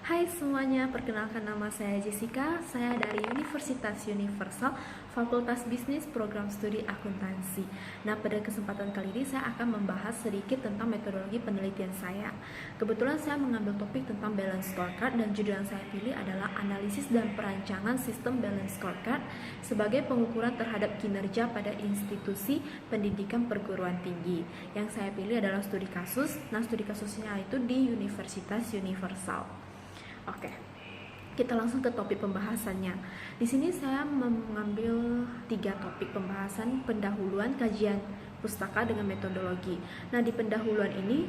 Hai semuanya, perkenalkan nama saya Jessica. Saya dari Universitas Universal, Fakultas Bisnis Program Studi Akuntansi. Nah, pada kesempatan kali ini saya akan membahas sedikit tentang metodologi penelitian saya. Kebetulan saya mengambil topik tentang balance scorecard dan judul yang saya pilih adalah analisis dan perancangan sistem balance scorecard sebagai pengukuran terhadap kinerja pada institusi pendidikan perguruan tinggi. Yang saya pilih adalah studi kasus. Nah, studi kasusnya itu di Universitas Universal. Oke, kita langsung ke topik pembahasannya. Di sini saya mengambil 3 topik pembahasan pendahuluan kajian pustaka dengan metodologi. Nah, di pendahuluan ini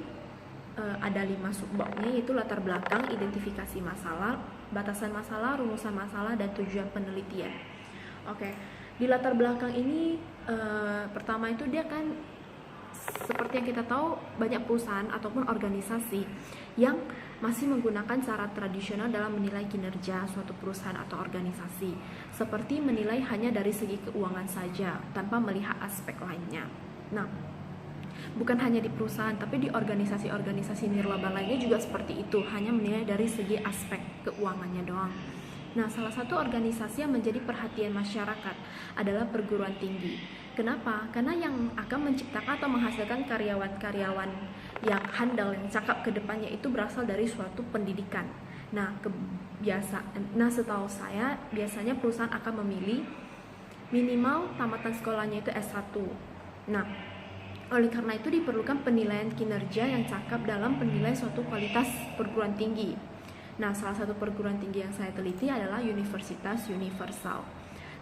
ada 5 subbabnya, yaitu latar belakang, identifikasi masalah, batasan masalah, rumusan masalah, dan tujuan penelitian. Oke, di latar belakang ini pertama itu dia kan seperti yang kita tahu, banyak perusahaan ataupun organisasi yang masih menggunakan cara tradisional dalam menilai kinerja suatu perusahaan atau organisasi, seperti menilai hanya dari segi keuangan saja tanpa melihat aspek lainnya. Nah, bukan hanya di perusahaan, tapi di organisasi-organisasi nirlaba lainnya juga seperti itu, hanya menilai dari segi aspek keuangannya doang. Nah, salah satu organisasi yang menjadi perhatian masyarakat adalah perguruan tinggi. Kenapa? Karena yang akan menciptakan atau menghasilkan karyawan-karyawan yang handal, yang cakap ke depannya itu berasal dari suatu pendidikan. Nah, setahu saya, biasanya perusahaan akan memilih minimal tamatan sekolahnya itu S1. Nah, oleh karena itu diperlukan penilaian kinerja yang cakap dalam penilaian suatu kualitas perguruan tinggi. Nah, salah satu perguruan tinggi yang saya teliti adalah Universitas Universal.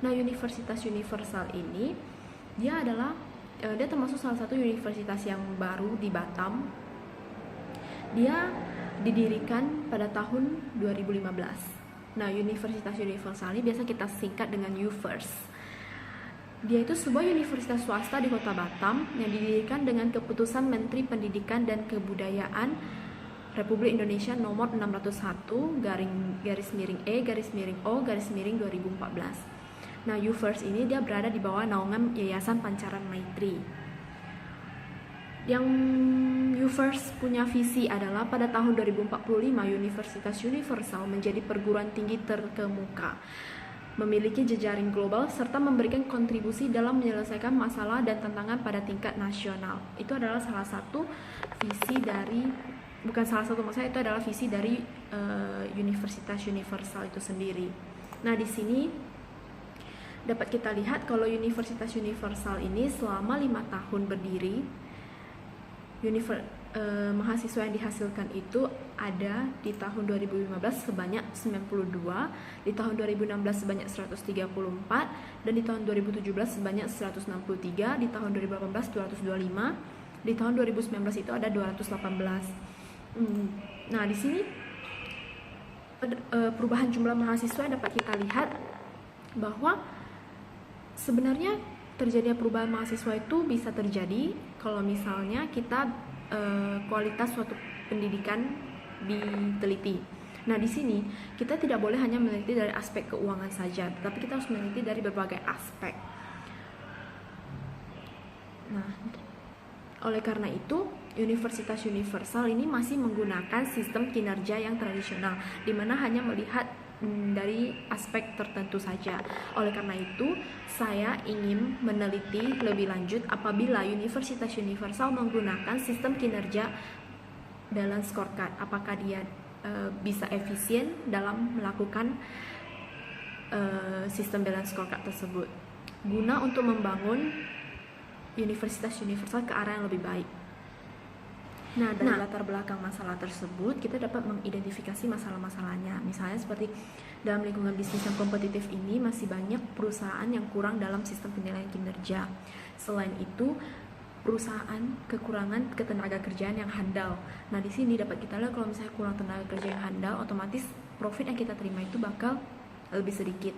Nah, Universitas Universal ini dia termasuk salah satu universitas yang baru di Batam. Dia didirikan pada tahun 2015. Nah, Universitas Universal ini biasa kita singkat dengan UFIRS. Dia itu sebuah universitas swasta di Kota Batam yang didirikan dengan keputusan Menteri Pendidikan dan Kebudayaan Republik Indonesia nomor 601/E/O/2014. Nah, UFIRS ini dia berada di bawah naungan Yayasan Pancaran Maitri. Yang UFIRS punya visi adalah pada tahun 2045 Universitas Universal menjadi perguruan tinggi terkemuka, memiliki jejaring global, serta memberikan kontribusi dalam menyelesaikan masalah dan tantangan pada tingkat nasional. Itu adalah salah satu visi dari itu adalah visi dari Universitas Universal itu sendiri. Nah, di sini dapat kita lihat kalau Universitas Universal ini selama 5 tahun berdiri, mahasiswa yang dihasilkan itu ada di tahun 2015 sebanyak 92, di tahun 2016 sebanyak 134, dan di tahun 2017 sebanyak 163, di tahun 2018 225, di tahun 2019 itu ada 218. Nah, di sini perubahan jumlah mahasiswa dapat kita lihat bahwa sebenarnya terjadinya perubahan mahasiswa itu bisa terjadi kalau misalnya kita kualitas suatu pendidikan diteliti. Nah, di sini kita tidak boleh hanya meneliti dari aspek keuangan saja, tapi kita harus meneliti dari berbagai aspek. Nah, oleh karena itu Universitas Universal ini masih menggunakan sistem kinerja yang tradisional, di mana hanya melihat dari aspek tertentu saja. Oleh karena itu, saya ingin meneliti lebih lanjut apabila Universitas Universal menggunakan sistem kinerja balance scorecard, apakah dia bisa efisien dalam melakukan sistem balance scorecard tersebut, guna untuk membangun Universitas Universal ke arah yang lebih baik. Nah, dari latar belakang masalah tersebut, kita dapat mengidentifikasi masalah-masalahnya. Misalnya seperti dalam lingkungan bisnis yang kompetitif ini masih banyak perusahaan yang kurang dalam sistem penilaian kinerja. Selain itu, perusahaan kekurangan ketenaga kerjaan yang handal. Nah, di sini dapat kita lihat kalau misalnya kurang tenaga kerja yang handal, otomatis profit yang kita terima itu bakal lebih sedikit.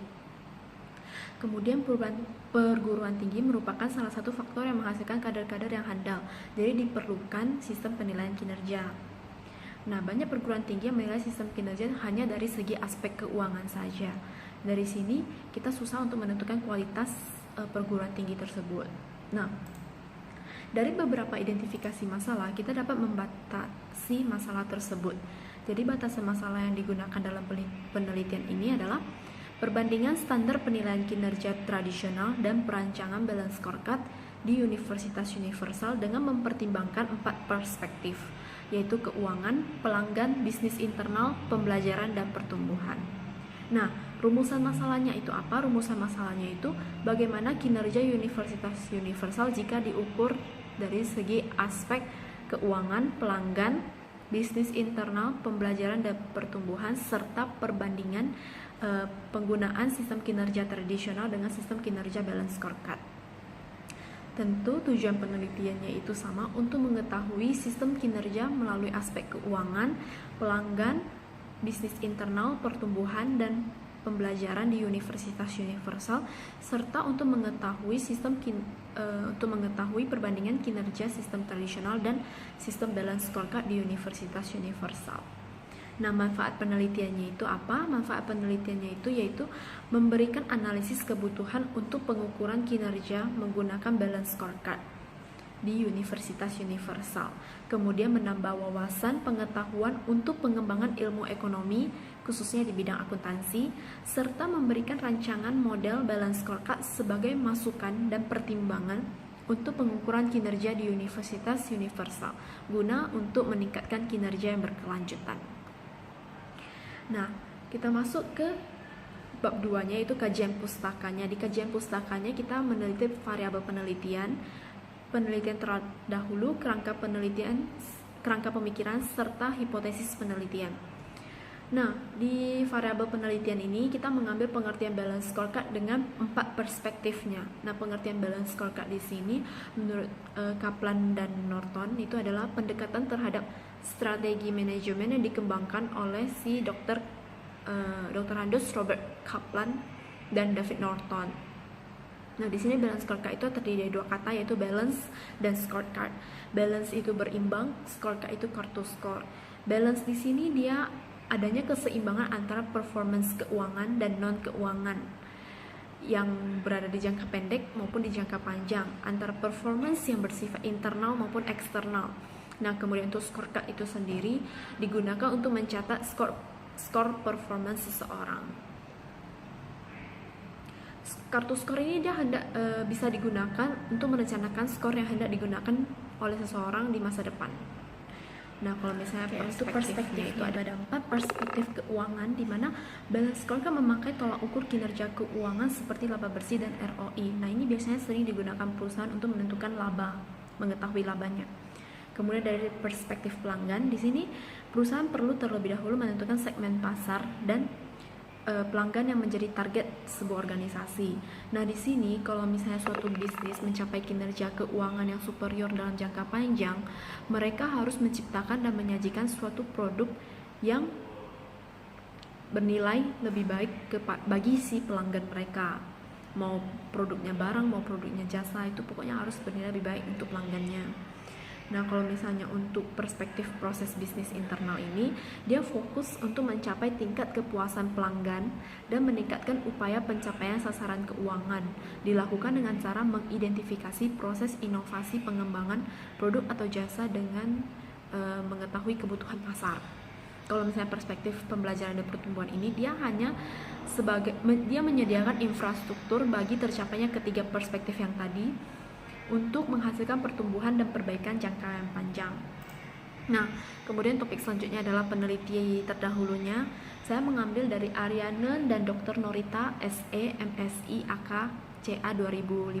Kemudian perguruan tinggi merupakan salah satu faktor yang menghasilkan kader-kader yang handal. Jadi diperlukan sistem penilaian kinerja. Nah, banyak perguruan tinggi yang menilai sistem kinerja hanya dari segi aspek keuangan saja. Dari sini kita susah untuk menentukan kualitas perguruan tinggi tersebut. Nah, dari beberapa identifikasi masalah, kita dapat membatasi masalah tersebut. Jadi batasan masalah yang digunakan dalam penelitian ini adalah perbandingan standar penilaian kinerja tradisional dan perancangan balance scorecard di Universitas Universal dengan mempertimbangkan 4 perspektif, yaitu keuangan, pelanggan, bisnis internal, pembelajaran, dan pertumbuhan. Nah, rumusan masalahnya itu apa? Rumusan masalahnya itu bagaimana kinerja Universitas Universal jika diukur dari segi aspek keuangan, pelanggan, bisnis internal, pembelajaran, dan pertumbuhan, serta perbandingan penggunaan sistem kinerja tradisional dengan sistem kinerja balance scorecard. Tentu tujuan penelitiannya itu sama, untuk mengetahui sistem kinerja melalui aspek keuangan, pelanggan, bisnis internal, pertumbuhan, dan pembelajaran di Universitas Universal, serta untuk mengetahui perbandingan kinerja sistem tradisional dan sistem balance scorecard di Universitas Universal. Nah, manfaat penelitiannya itu apa? Manfaat penelitiannya itu yaitu memberikan analisis kebutuhan untuk pengukuran kinerja menggunakan balance scorecard di Universitas Universal. Kemudian menambah wawasan pengetahuan untuk pengembangan ilmu ekonomi, khususnya di bidang akuntansi, serta memberikan rancangan model balance scorecard sebagai masukan dan pertimbangan untuk pengukuran kinerja di Universitas Universal, guna untuk meningkatkan kinerja yang berkelanjutan. Nah, kita masuk ke bab 2-nya, yaitu kajian pustakanya. Di kajian pustakanya kita meneliti variabel penelitian terdahulu, kerangka pemikiran, serta hipotesis penelitian. Nah, di variabel penelitian ini kita mengambil pengertian balance scorecard dengan 4 perspektifnya. Nah, pengertian balance scorecard di sini menurut Kaplan dan Norton itu adalah pendekatan terhadap strategi manajemen yang dikembangkan oleh si Dr. Andrews Robert Kaplan dan David Norton. Nah, di sini balance scorecard itu terdiri dari 2 kata, yaitu balance dan scorecard. Balance itu berimbang, scorecard itu kartu skor. Balance di sini dia adanya keseimbangan antara performance keuangan dan non keuangan yang berada di jangka pendek maupun di jangka panjang, antara performance yang bersifat internal maupun eksternal. Nah, kemudian untuk scorecard itu sendiri digunakan untuk mencatat skor performance seseorang. Kartu skor ini dia hendak bisa digunakan untuk merencanakan skor yang hendak digunakan oleh seseorang di masa depan. Nah, kalau misalnya untuk perspektifnya itu ada 4 perspektif keuangan, di mana balance scorecard memakai tolak ukur kinerja keuangan seperti laba bersih dan ROI. Nah, ini biasanya sering digunakan perusahaan untuk menentukan laba, mengetahui labanya. Kemudian dari perspektif pelanggan, di sini perusahaan perlu terlebih dahulu menentukan segmen pasar dan pelanggan yang menjadi target sebuah organisasi. Nah, di sini kalau misalnya suatu bisnis mencapai kinerja keuangan yang superior dalam jangka panjang, mereka harus menciptakan dan menyajikan suatu produk yang bernilai lebih baik bagi si pelanggan mereka. Mau produknya barang, mau produknya jasa, itu pokoknya harus bernilai lebih baik untuk pelanggannya. Nah, kalau misalnya untuk perspektif proses bisnis internal ini, dia fokus untuk mencapai tingkat kepuasan pelanggan dan meningkatkan upaya pencapaian sasaran keuangan. Dilakukan dengan cara mengidentifikasi proses inovasi pengembangan produk atau jasa dengan mengetahui kebutuhan pasar. Kalau misalnya perspektif pembelajaran dan pertumbuhan ini, dia menyediakan infrastruktur bagi tercapainya ketiga perspektif yang tadi, untuk menghasilkan pertumbuhan dan perbaikan jangka yang panjang. Nah, kemudian topik selanjutnya adalah peneliti terdahulunya. Saya mengambil dari Ariane dan Dr. Norita SE MSI AK CA 2015,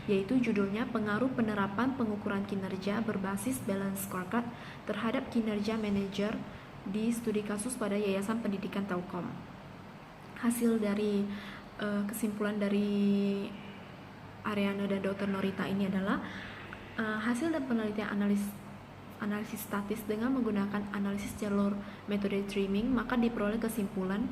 yaitu judulnya Pengaruh Penerapan Pengukuran Kinerja Berbasis Balance Scorecard terhadap Kinerja Manajer di Studi Kasus pada Yayasan Pendidikan Telkom. Hasil dari kesimpulan dari Ariana dan Dr. Norita ini adalah hasil dan penelitian analisis statis dengan menggunakan analisis jalur metode trimming, maka diperoleh kesimpulan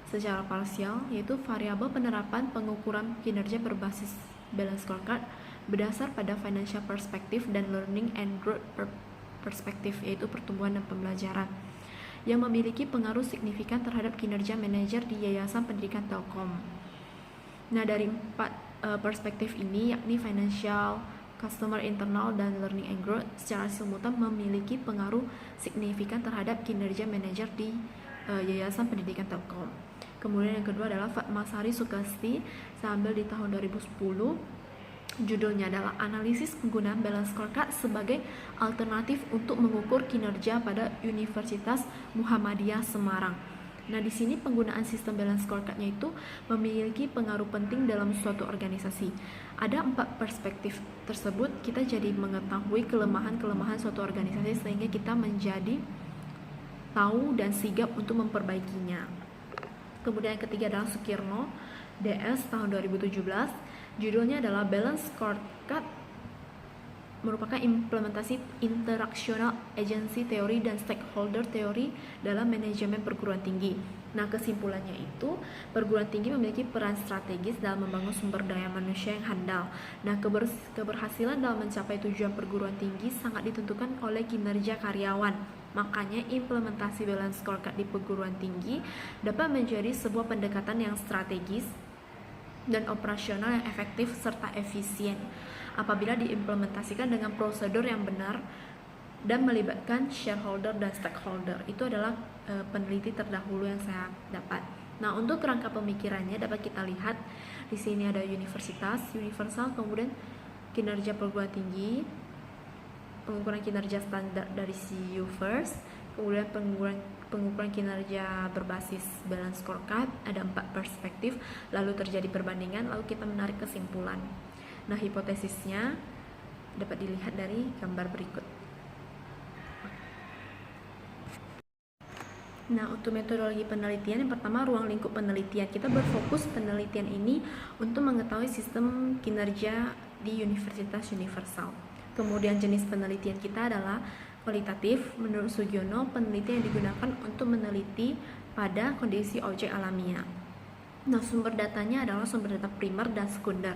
secara parsial, yaitu variabel penerapan pengukuran kinerja berbasis balance scorecard berdasar pada financial perspective dan learning and growth perspective, yaitu pertumbuhan dan pembelajaran, yang memiliki pengaruh signifikan terhadap kinerja manajer di Yayasan Pendidikan Telkom. Nah, dari 4 perspektif ini, yakni financial, customer internal, dan learning and growth secara simultan memiliki pengaruh signifikan terhadap kinerja manajer di Yayasan Pendidikan Telkom. Kemudian yang kedua adalah Fatmasari Sukasti, saya ambil di tahun 2010. Judulnya adalah Analisis Penggunaan Balance Scorecard sebagai Alternatif untuk Mengukur Kinerja pada Universitas Muhammadiyah Semarang. Nah, di sini penggunaan sistem balance scorecard-nya itu memiliki pengaruh penting dalam suatu organisasi. Ada 4 perspektif tersebut, kita jadi mengetahui kelemahan-kelemahan suatu organisasi sehingga kita menjadi tahu dan sigap untuk memperbaikinya. Kemudian yang ketiga adalah Sukirno, DS tahun 2017. Judulnya adalah Balance Scorecard merupakan implementasi interaksional agency teori dan stakeholder teori dalam manajemen perguruan tinggi. Nah, kesimpulannya itu, perguruan tinggi memiliki peran strategis dalam membangun sumber daya manusia yang handal. Nah, keberhasilan dalam mencapai tujuan perguruan tinggi sangat ditentukan oleh kinerja karyawan. Makanya implementasi balance scorecard di perguruan tinggi dapat menjadi sebuah pendekatan yang strategis dan operasional yang efektif serta efisien apabila diimplementasikan dengan prosedur yang benar dan melibatkan shareholder dan stakeholder. Itu adalah peneliti terdahulu yang saya dapat. Nah, untuk kerangka pemikirannya dapat kita lihat di sini ada universitas, universal, kemudian kinerja perguruan tinggi, pengukuran kinerja standar dari CU First, kemudian pengukuran kinerja berbasis balance scorecard, ada 4 perspektif, lalu terjadi perbandingan, lalu kita menarik kesimpulan. Nah, hipotesisnya dapat dilihat dari gambar berikut. Nah, untuk metodologi penelitian, yang pertama ruang lingkup penelitian. Kita berfokus penelitian ini untuk mengetahui sistem kinerja di Universitas Universal. Kemudian jenis penelitian kita adalah kualitatif. Menurut Sugiono, penelitian yang digunakan untuk meneliti pada kondisi objek alamiah. Nah, sumber datanya adalah sumber data primer dan sekunder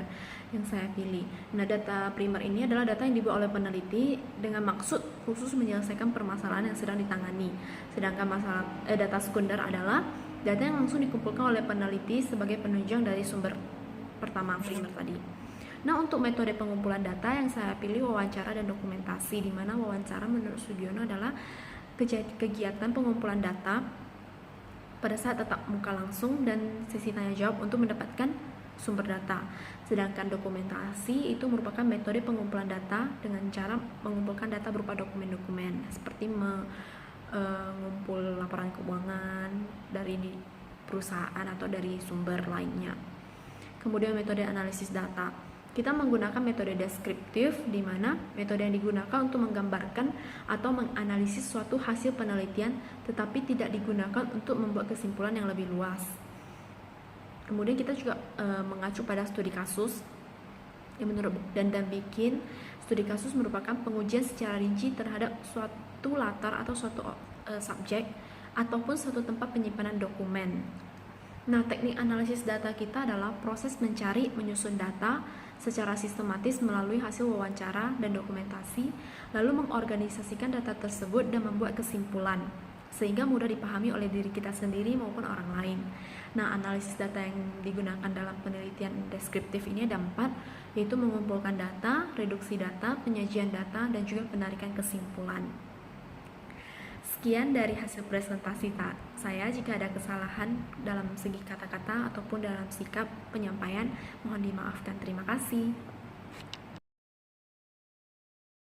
yang saya pilih. Nah, data primer ini adalah data yang dibuat oleh peneliti dengan maksud khusus menyelesaikan permasalahan yang sedang ditangani. Sedangkan data sekunder adalah data yang langsung dikumpulkan oleh peneliti sebagai penunjang dari sumber pertama primer tadi. Nah, untuk metode pengumpulan data yang saya pilih wawancara dan dokumentasi, di mana wawancara menurut Sugiono adalah kegiatan pengumpulan data pada saat tatap muka langsung dan sesi tanya jawab untuk mendapatkan sumber data. Sedangkan dokumentasi itu merupakan metode pengumpulan data dengan cara mengumpulkan data berupa dokumen-dokumen seperti mengumpul laporan keuangan dari perusahaan atau dari sumber lainnya. Kemudian metode analisis data. Kita menggunakan metode deskriptif, di mana metode yang digunakan untuk menggambarkan atau menganalisis suatu hasil penelitian, tetapi tidak digunakan untuk membuat kesimpulan yang lebih luas. Kemudian kita juga mengacu pada studi kasus, yang menurut dan bikin studi kasus merupakan pengujian secara rinci terhadap suatu latar atau suatu subjek ataupun suatu tempat penyimpanan dokumen. Nah, teknik analisis data kita adalah proses mencari, menyusun data secara sistematis melalui hasil wawancara dan dokumentasi, lalu mengorganisasikan data tersebut dan membuat kesimpulan, sehingga mudah dipahami oleh diri kita sendiri maupun orang lain. Nah, analisis data yang digunakan dalam penelitian deskriptif ini ada 4, yaitu mengumpulkan data, reduksi data, penyajian data, dan juga penarikan kesimpulan. Sekian dari hasil presentasi saya. Jika ada kesalahan dalam segi kata-kata ataupun dalam sikap penyampaian, mohon dimaafkan. Terima kasih.